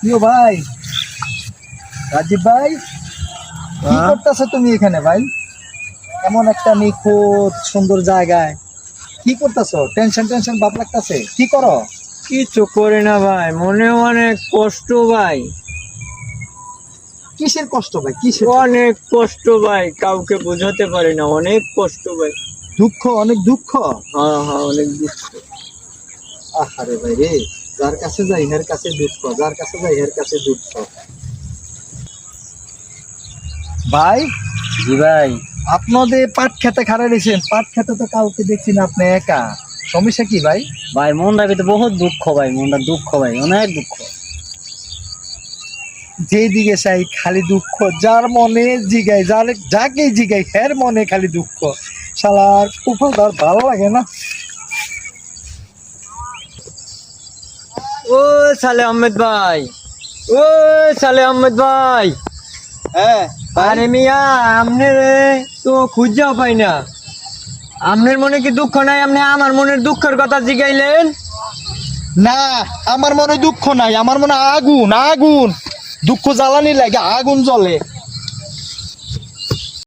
প্রিয় ভাই রাজীব ভাই, কি করতেছো তুমি এখানে ভাই? এমন একটা নিখুঁত সুন্দর জায়গায় কি করতেছো? টেনশন টেনশন ভাব লাগতেছে, কি করো? কিছু করি না ভাই, মনে অনেক কষ্ট ভাই। কিসের কষ্ট ভাই, কিসের? অনেক কষ্ট ভাই, কাউকে বোঝাতে পারি না, অনেক কষ্ট ভাই। দুঃখ, অনেক দুঃখ। হ্যাঁ হ্যাঁ, অনেক দুঃখ। আহারে ভাই রে, যার কাছে যাই হের কাছে দুঃখ, যার কাছে যাই হের কাছে দুঃখ। ভাই, জি ভাই। আপনাদের পাট খেতে খাড়া রয়েছেন, পাট খেতে তো কাউকে দেখছি না, আপনি একা। সমস্যা কি ভাই? ভাই মনটা কিন্তু বহুত দুঃখ ভাই, মনটা দুঃখ ভাই, অনেক দুঃখ। যেদিকে চাই খালি দুঃখ, যার মনে জিগাই, যার যাকে জিগাই হের মনে খালি দুঃখ। শালার কুফলদার ভালো লাগে না। ও সালে আহমেদ ভাই, ও সালে আহমেদ ভাই। হ্যাঁ আরে মিয়া, আমনে তো খুঁজাও পাই না। আমনের মনে কি দুঃখ নাই? আপনি আমার মনের দুঃখের কথা জিগাইলেন। না, আমার মনে দুঃখ নাই, আমার মনে আগুন আগুন, দুঃখ জ্বালানি লাগে, আগুন জ্বলে।